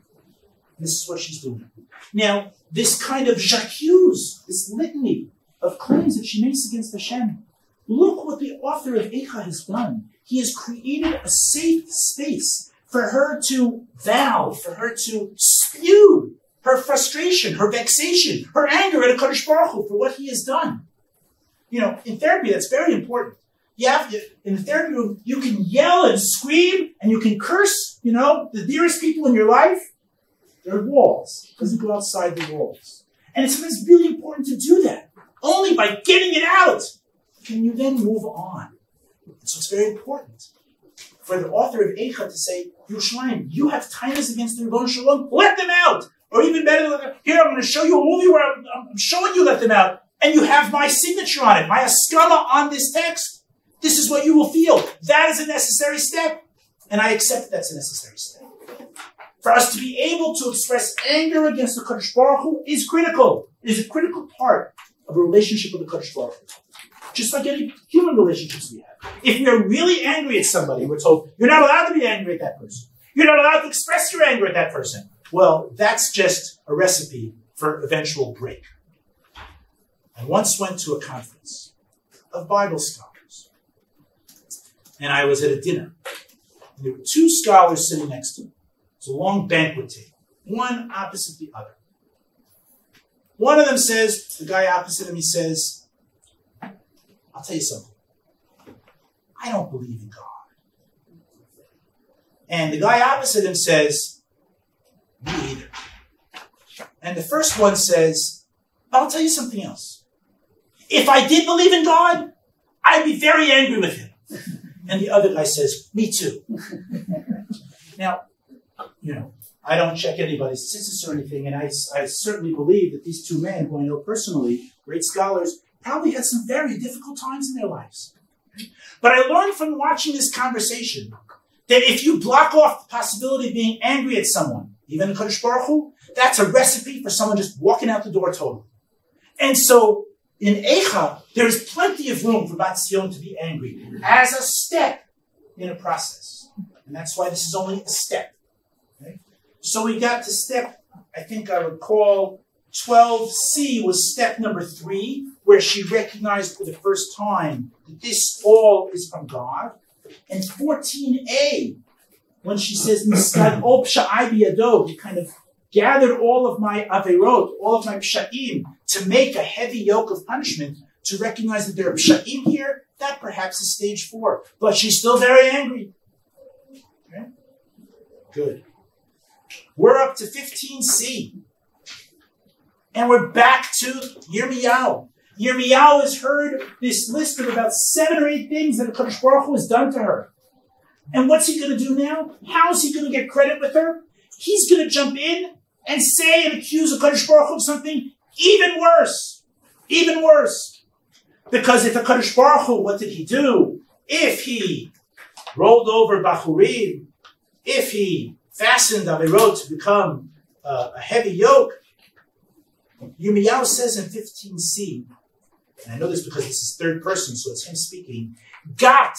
[SPEAKER 2] This is what she's doing. Now, this kind of j'accuse, this litany of claims that she makes against Hashem, look what the author of Eichah has done. He has created a safe space for her to vow, for her to spew her frustration, her vexation, her anger at HaKadosh Baruch Hu for what he has done. You know, in therapy, that's very important. In the therapy room, you can yell and scream and you can curse, the dearest people in your life. There are walls. It doesn't go outside the walls. And it's sometimes really important to do that. Only by getting it out can you then move on. So it's very important for the author of Eichah to say, Yerushalayim, you have kindness against the Ribbon Shalom, let them out. Or even better, here, I'm going to show you a movie where I'm showing you let them out, and you have my signature on it, my askama on this text. This is what you will feel. That is a necessary step, and I accept that's a necessary step. For us to be able to express anger against the Kadosh Baruch Hu is critical. It is a critical part of a relationship with the Kadosh Baruch Hu. Just like any human relationships we have. If we are really angry at somebody, we're told, you're not allowed to be angry at that person. You're not allowed to express your anger at that person. Well, that's just a recipe for eventual break. I once went to a conference of Bible scholars. And I was at a dinner. And there were two scholars sitting next to me. It was a long banquet table, one opposite the other. One of them says, the guy opposite him, he says, I'll tell you something. I don't believe in God. And the guy opposite him says, me either. And the first one says, I'll tell you something else. If I did believe in God, I'd be very angry with him. And the other guy says, me too. Now, I don't check anybody's statistics or anything, and I certainly believe that these two men, who I know personally, great scholars, probably had some very difficult times in their lives. But I learned from watching this conversation that if you block off the possibility of being angry at someone, even the Kadosh Baruch Hu, that's a recipe for someone just walking out the door totally. And so, in Eichah, there is plenty of room for Bat Zion to be angry as a step in a process. And that's why this is only a step. Okay? So we got to step, I think I would call 12C was step number 3, where she recognized for the first time that this all is from God. And 14A, when she says, he kind of gathered all of my averot, all of my psha'im, to make a heavy yoke of punishment, to recognize that there are psha'im here, that perhaps is stage 4. But she's still very angry. Okay? Good. We're up to 15C. And we're back to Yirmiyahu. Yirmiyahu has heard this list of about 7 or 8 things that HaKadosh Baruch Hu has done to her. And what's he going to do now? How is he going to get credit with her? He's going to jump in and say and accuse HaKadosh Baruch Hu of something even worse. Even worse. Because if HaKadosh Baruch Hu, what did he do? If he rolled over Bachurim, if he fastened Averot to become a heavy yoke, Yirmiyahu says in 15C, and I know this because this is third person, so it's him speaking, Gat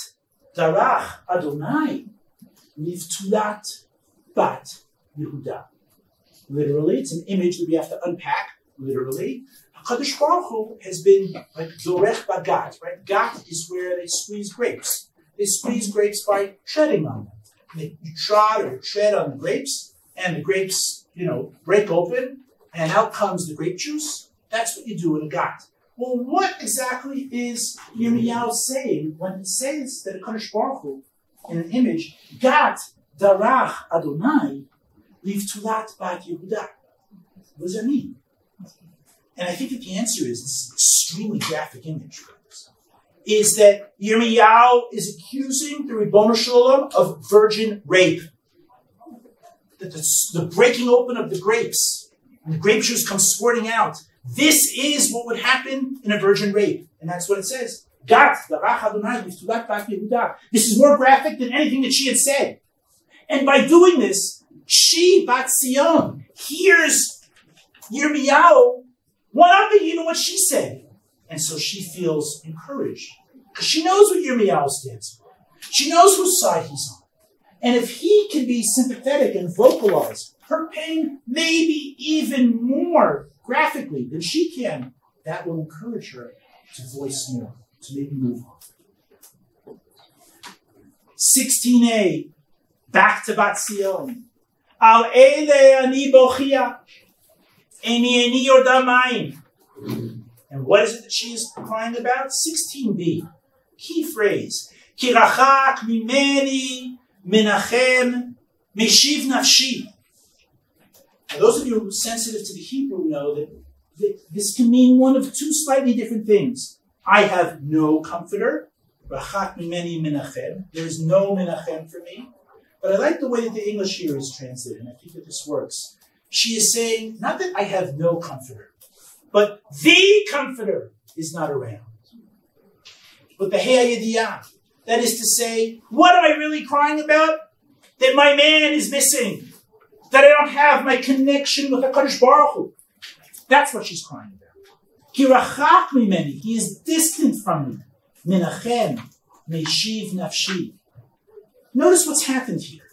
[SPEAKER 2] darach Adonai livtulat bat Yehuda. Literally, it's an image that we have to unpack, literally. HaKadosh Baruch Hu has been like Zorech Bagat, right? Gat is where they squeeze grapes. They squeeze grapes by treading on them. You trod or tread on the grapes, and the grapes, break open, and out comes the grape juice. That's what you do in a gat. Well, what exactly is Yirmiyahu saying when he says that HaKadosh Baruch Hu, in an image, Gat darach Adonai livtulat bat Yehuda? What does that mean? And I think that the answer is this extremely graphic image, is that Yirmiyahu is accusing the Ribono Shel Olam of virgin rape. That the breaking open of the grapes, and the grape juice comes squirting out. This is what would happen in a virgin rape. And that's what it says. Gat darach Adonai livtulat bat Yehuda. This is more graphic than anything that she had said. And by doing this, she, Bat Sion, hears Yirmiyahu one-upping even what she said. And so she feels encouraged. Because she knows what Yirmiyahu stands for. She knows whose side he's on. And if he can be sympathetic and vocalize her pain maybe even more graphically than she can, that will encourage her to voice more, to maybe move on. 16a, back to Bat Sion. Al ele ani bochia, eni yordamayim. And what is it that she is crying about? 16b, key phrase. Ki rachak mimeni menachem meshiv nafshi. Now, those of you who are sensitive to the Hebrew know that this can mean one of 2 slightly different things. I have no comforter. Rachak mimeni menachem. There is no menachem for me. But I like the way that the English here is translated, and I think that this works. She is saying, not that I have no comforter, but the comforter is not around. But the He'ayidiyah, that is to say, what am I really crying about? That my man is missing. That I don't have my connection with HaKadosh Baruch Hu. That's what she's crying about. Ki rachak mimeni, he is distant from me. Menachem, meshiv nafshi. Notice what's happened here.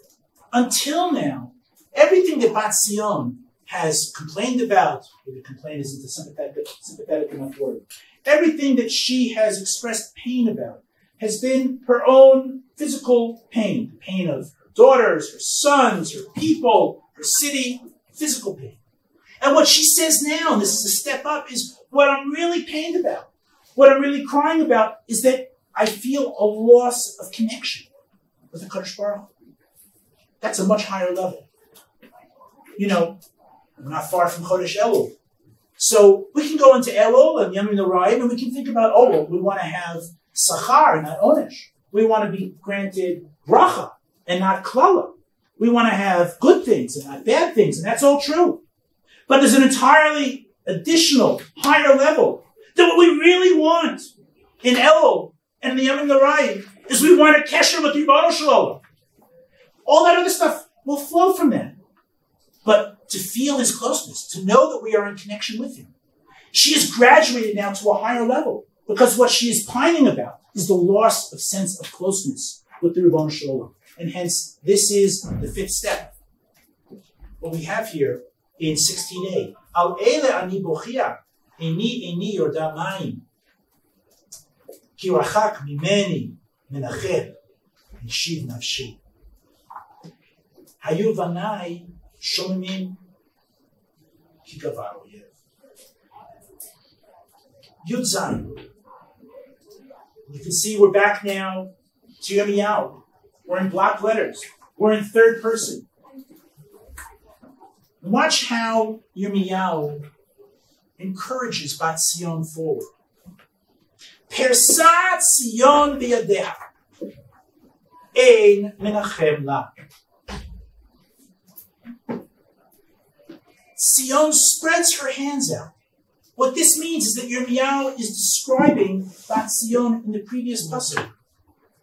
[SPEAKER 2] Until now, everything that Bat Sion has complained about, maybe complaint isn't a sympathetic enough word, everything that she has expressed pain about has been her own physical pain, the pain of her daughters, her sons, her people, her city, physical pain. And what she says now, and this is a step up, is what I'm really pained about, what I'm really crying about is that I feel a loss of connection with the HaKadosh Baruch Hu. That's a much higher level. We're not far from Chodesh Elul. So we can go into Elul and Yemei Noraim and we can think about, we want to have Sachar and not Onesh. We want to be granted Bracha and not Klala. We want to have good things and not bad things, and that's all true. But there's an entirely additional, higher level that what we really want in Elul and in the Yemei Noraim is we want a kesher with Ribono Shel Olam. All that other stuff will flow from that. But to feel his closeness, to know that we are in connection with him. She has graduated now to a higher level because what she is pining about is the loss of sense of closeness with the Ribono Shel Olam. And hence, this is the 5th step. What we have here in 16a. Al ele ani bochia, eni yorda mayim. Ki rachak mimeni menachem, meshiv nafshi. Hayu vanai shomim ki gavar oyev. Yud Zayin. You can see we're back now to Yemei. We're in block letters. We're in third person. Watch how Yemei encourages Bat Sion forward. Persat Sion biyadeha, ein menachem la. Sion spreads her hands out. What this means is that Yirmiyahu is describing Bat Sion in the previous pasuk.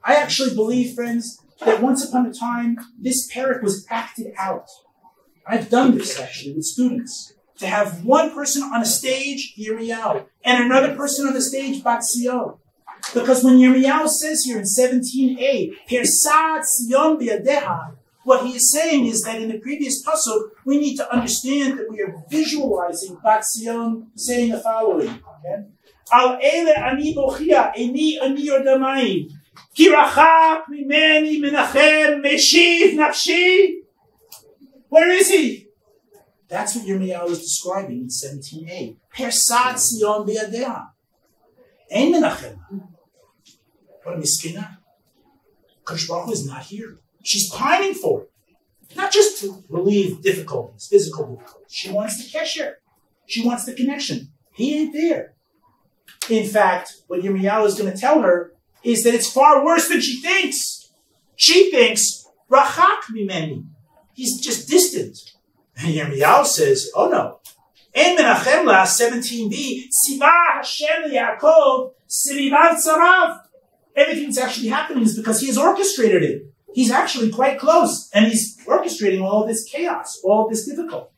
[SPEAKER 2] I actually believe, friends, that once upon a time, this parak was acted out. I've done this, actually, with students. To have one person on a stage, Yirmiyahu, and another person on the stage, Bat Sion. Because when Yirmiyahu says here in 17a, Persat Sion biyadeha, what he is saying is that in the previous pasuk, we need to understand that we are visualizing Bat Sion saying the following. Okay? Al ele ani bochia, eni yordamayim, ki rachak mimeni menachem meshiv nafshi. Where is he? That's what Yirmiyahu is describing in 17a. Persat Sion biyadeha. Ein menachem. What a miskina. Kadosh Baruch Hu is not here. She's pining for it. Not just to relieve difficulties, physical difficulties. She wants the kesher. She wants the connection. He ain't there. In fact, what Yirmiyahu is going to tell her is that it's far worse than she thinks. She thinks, Rachak mimeni. He's just distant. And Yirmiyahu says, oh no. En menachem la 17b, Siva Hashem Yaakov, Sivivav Tzarav. Everything that's actually happening is because he has orchestrated it. He's actually quite close, and he's orchestrating all of this chaos, all of this difficulty.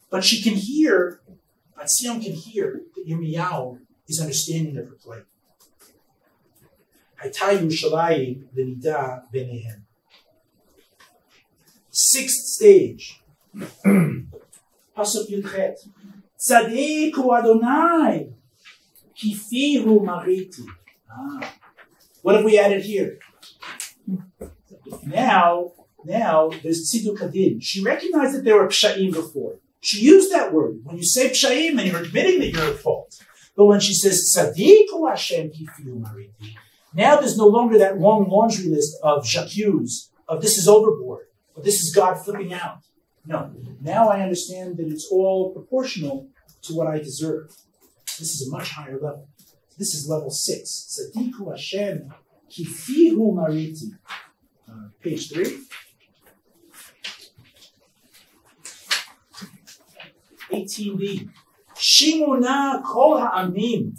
[SPEAKER 2] But she can hear, Bat Sion can hear that Yirmiyahu is understanding of her plight. Hayta Yerushalayim v'nida b'neihem. Sixth stage. Pasuk Yudchet. Tzadik hu Adonai, kifi hu mariti. What have we added here? Now there's tziduk hadin. She recognized that there were psha'im before. She used that word. When you say psha'im, and you're admitting that you're at fault. But when she says tzadiku Hashem kifiu mariti, now there's no longer that long laundry list of j'accuse, of this is overboard, or this is God flipping out. No. Now I understand that it's all proportional to what I deserve. This is a much higher level. This is level 6. Tzadiku Hashem kifiu mariti. Page 3. 18b. Shimona kol ha'amim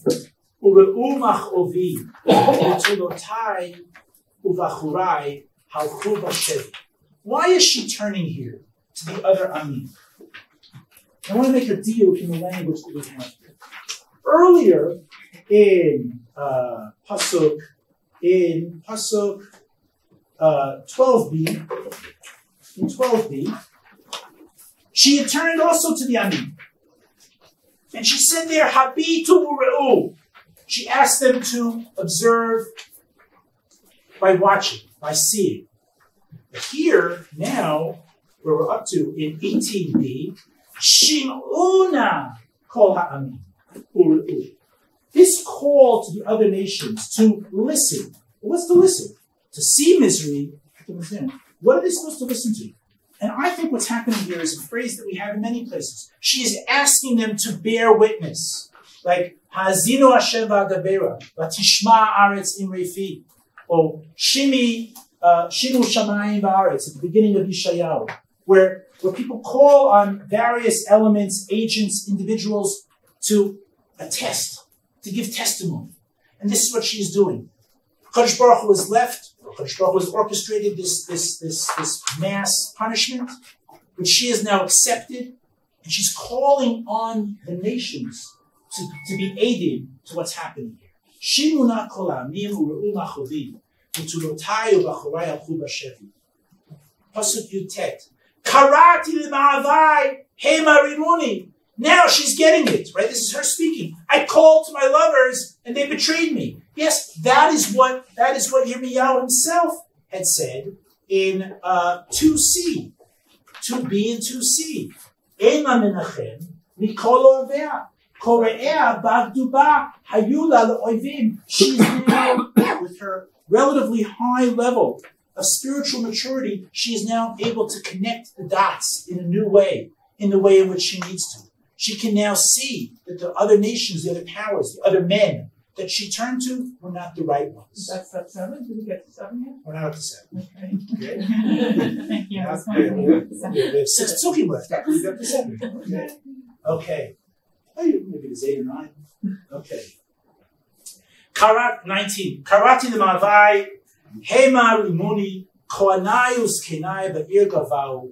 [SPEAKER 2] ure'u mach'ovi u'tulotai u'vachurai halchu b'shevi. Why is she turning here to the other amim? I want to make a deal in the language that we have here. Earlier in pasuk 12b, in 12b, she had turned also to the Amin. And she said there, Habitu ure'u. She asked them to observe by watching, by seeing. But here, now, where we're up to, in 18b, Shim'una kol ha'amin ure'u. This call to the other nations to listen. What's to listen? To see misery, I can understand. What are they supposed to listen to? And I think what's happening here is a phrase that we have in many places. She is asking them to bear witness. Like, Ha'azinu Hashem v'adabera, v'tishma aretz imrei fi. Or, Shinu shamayim v'aretz, at the beginning of Yeshayahu. Where people call on various elements, agents, individuals to attest, to give testimony. And this is what she is doing. Kadosh Baruch Hu was left, Kadosh Baruch Hu has orchestrated this mass punishment, which she has now accepted, and she's calling on the nations to be aided to what's happening here. Shimuna kol ha'amim ure'u mach'ovi u'tulotai u'vachurai halchu b'shevi. Pasuk Yud Tet. Karati l'ma'avai hema rimuni. Now she's getting it, right? This is her speaking. I called to my lovers and they betrayed me. Yes, that is what Yirmiyahu himself had said in 2c, 2b and 2c. Ema menachem mikol ovea. She's now, with her relatively high level of spiritual maturity, she is now able to connect the dots in a new way, in the way in which she needs to. She can now see that the other nations, the other powers, the other men that she turned to were not the right ones.
[SPEAKER 3] That's step 7? Did we get to 7 yet?
[SPEAKER 2] We're not up to 7.
[SPEAKER 3] Okay. Thank you.
[SPEAKER 2] We have 6 psukim left after we got to 7. Okay. Oh, maybe it's 8 or 9. Okay. Karat 19. Karati l'ma'avai hema rimuni koanayus kenai ba'ir gavau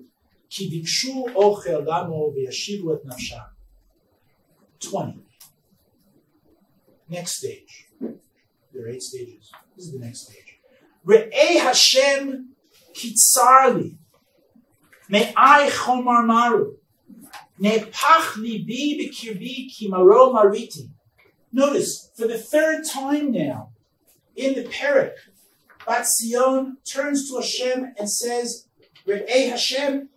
[SPEAKER 2] ki bikshu ochel lamo v'yashivu et nafshan. 20. Next stage. There are 8 stages. This is the next stage. Re'ei Hashem kitzarli me'ai chomar maru nepach libi b'kirbi ki maro mariti. Notice, for the 3rd time now, in the Perek, Bat Sion turns to Hashem and says, Re'ei Hashem.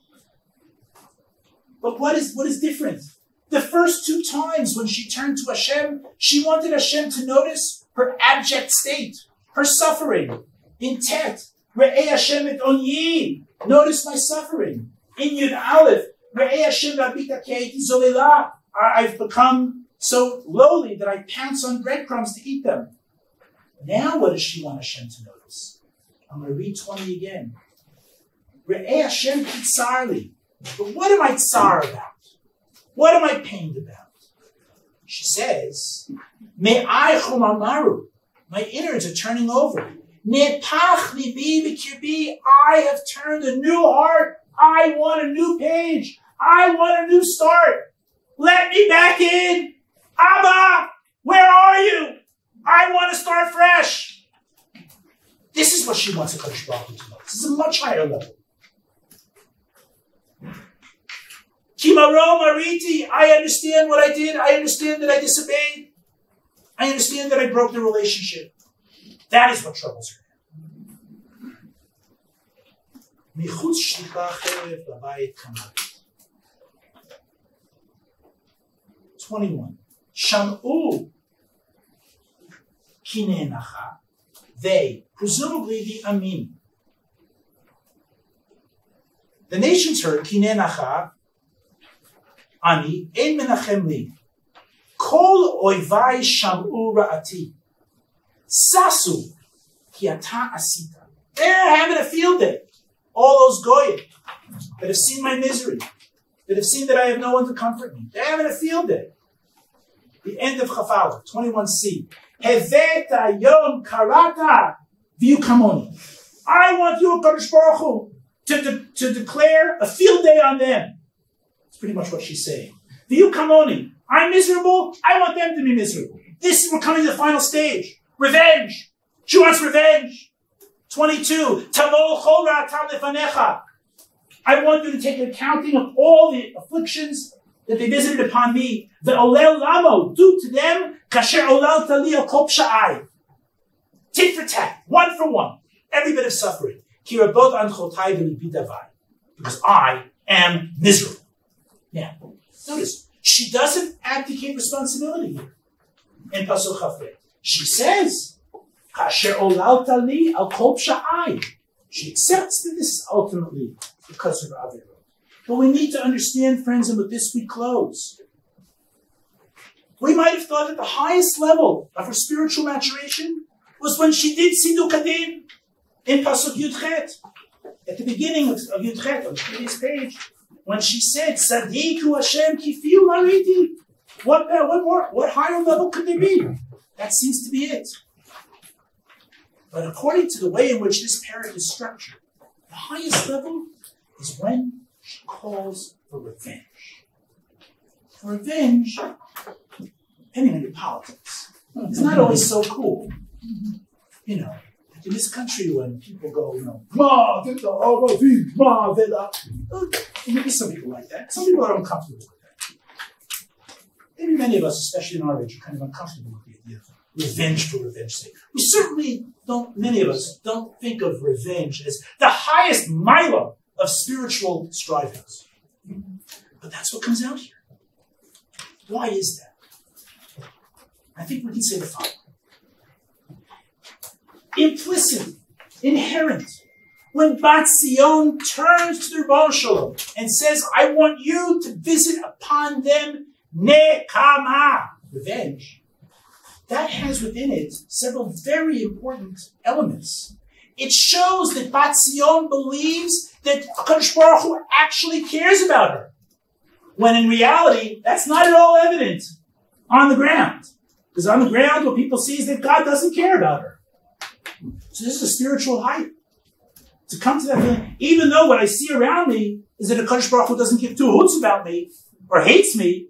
[SPEAKER 2] But what is different? The first 2 times when she turned to Hashem, she wanted Hashem to notice her abject state, her suffering. In Tet, Re'ei Hashem et onyi, notice my suffering. In Yud Aleph, Re'ei Hashem v'abita ke'eti zolela, I've become so lowly that I pounce on breadcrumbs to eat them. Now what does she want Hashem to notice? I'm going to read 20 again. Re'ei Hashem kitzarli. But what am I tsar about? What am I pained about? She says, Me'ai chumamaru. My innards are turning over. Nepach libi b'kirbi. I have turned a new heart. I want a new page. I want a new start. Let me back in. Abba, where are you? I want to start fresh. This is what she wants HaKadosh Baruch Hu to know. This is a much higher level. Kimaro mariti, I understand what I did. I understand that I disobeyed. I understand that I broke the relationship. That is what troubles her. Michutz shlicha cherev labayit kamat. 21. Sham'u kinei nacha. They, presumably the Amin. The nations heard kinei nacha. Ani ein menachem li. Kol oivai sham'u ra'ati. Sasu ki ata asita. They're having a field day. All those goyim that have seen my misery, that have seen that I have no one to comfort me. They're having a field day. The end of Chafala, 21c. Heveta yom karata v'yukamoni. I want you, HaKadosh Baruch Hu, to declare a field day on them. That's pretty much what she's saying. V'yukamoni. I'm miserable. I want them to be miserable. We're coming to the final stage. Revenge. She wants revenge. 22. Tamol chol ra'atam lefanecha. I want you to take an accounting of all the afflictions that they visited upon me. Ve'olel lamo. Do to them kasher olal tali al kol psha'ai. Tit for tat. 1 for 1. Every bit of suffering. Ki rabot anchotai v'libi davai. Because I am miserable. Now, notice, she doesn't abdicate responsibility here. In Pasuk Chafret. She says, kasher olal tali al kol psha'ai. She accepts that this is ultimately because of her Avirot. But we need to understand, friends, and with this we close. We might have thought that the highest level of her spiritual maturation was when she did Siddur Kadim in Pasuk Yudchet. At the beginning of Yudchet, on the previous page, when she said, Sadiku Hashem kifiu mariti. What higher level could there be? That seems to be it. But according to the way in which this parak is structured, the highest level is when she calls for revenge. For revenge, depending on your politics, it's not always so cool. You know, in this country, when people go, Ma, Veda, Aravi, Ma, Veda, maybe some people like that. Some people are uncomfortable with that. Maybe many of us, especially in our age, are kind of uncomfortable with the idea of revenge for revenge's sake. We certainly don't, many of us don't think of revenge as the highest mila of spiritual strivings. But that's what comes out here. Why is that? I think we can say the following. Implicit, inherent, when Bat Zion turns to the Rebbe Shalom and says, I want you to visit upon them nekama, revenge, that has within it several very important elements. It shows that Bat Zion believes that HaKadosh Baruch Hu actually cares about her, when in reality, that's not at all evident on the ground. Because on the ground, what people see is that God doesn't care about her. So this is a spiritual height. To come to that feeling, even though what I see around me is that HaKadosh Baruch Hu doesn't give two hoots about me, or hates me,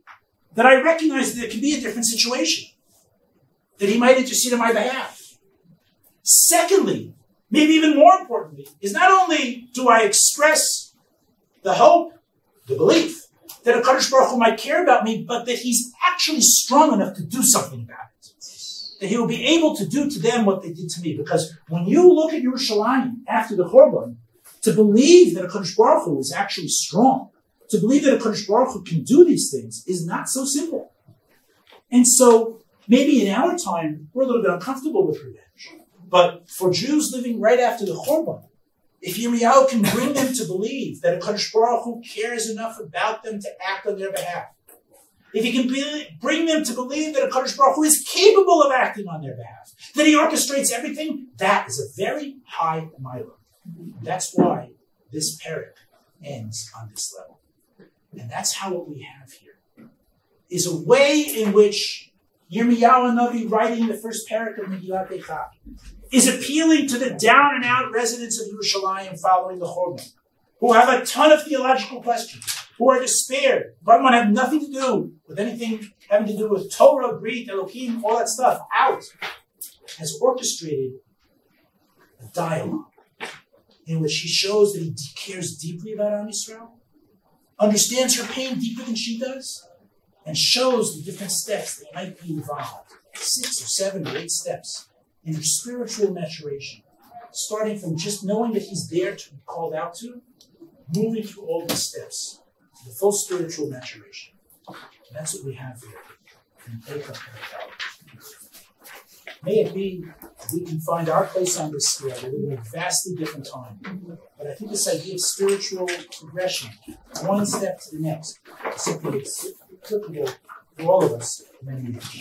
[SPEAKER 2] that I recognize that it can be a different situation. That he might intercede on my behalf. Secondly, maybe even more importantly, is not only do I express the hope, the belief, that HaKadosh Baruch Hu might care about me, but that he's actually strong enough to do something about it. That he will be able to do to them what they did to me. Because when you look at Yerushalayim after the Churban, to believe that HaKadosh Baruch Hu is actually strong, to believe that HaKadosh Baruch Hu can do these things is not so simple. And so, maybe in our time, we're a little bit uncomfortable with revenge. But for Jews living right after the Churban, if Yirmiyahu can bring them to believe that HaKadosh Baruch Hu cares enough about them to act on their behalf, if he can bring them to believe that HaKadosh Baruch Hu is capable of acting on their behalf, that he orchestrates everything, that is a very high mila. That's why this parak ends on this level. And that's how what we have here is a way in which Yirmiyahu Navi, writing the first parak of Megillat Eichah, is appealing to the down-and-out residents of Yerushalayim following the Churban, who have a ton of theological questions, who are despaired. Berman have nothing to do with anything having to do with Torah, Brit, Elohim, all that stuff, out, has orchestrated a dialogue in which he shows that he cares deeply about Am Yisrael, understands her pain deeper than she does, and shows the different steps that might be involved, 6 or 7 or 8 steps, in her spiritual maturation, starting from just knowing that he's there to be called out to, moving through all these steps to the full spiritual maturation. And that's what we have here in Eichah. May it be that we can find our place on this scale. We live in a vastly different time. But I think this idea of spiritual progression, one step to the next, is something that's applicable for all of us in many years.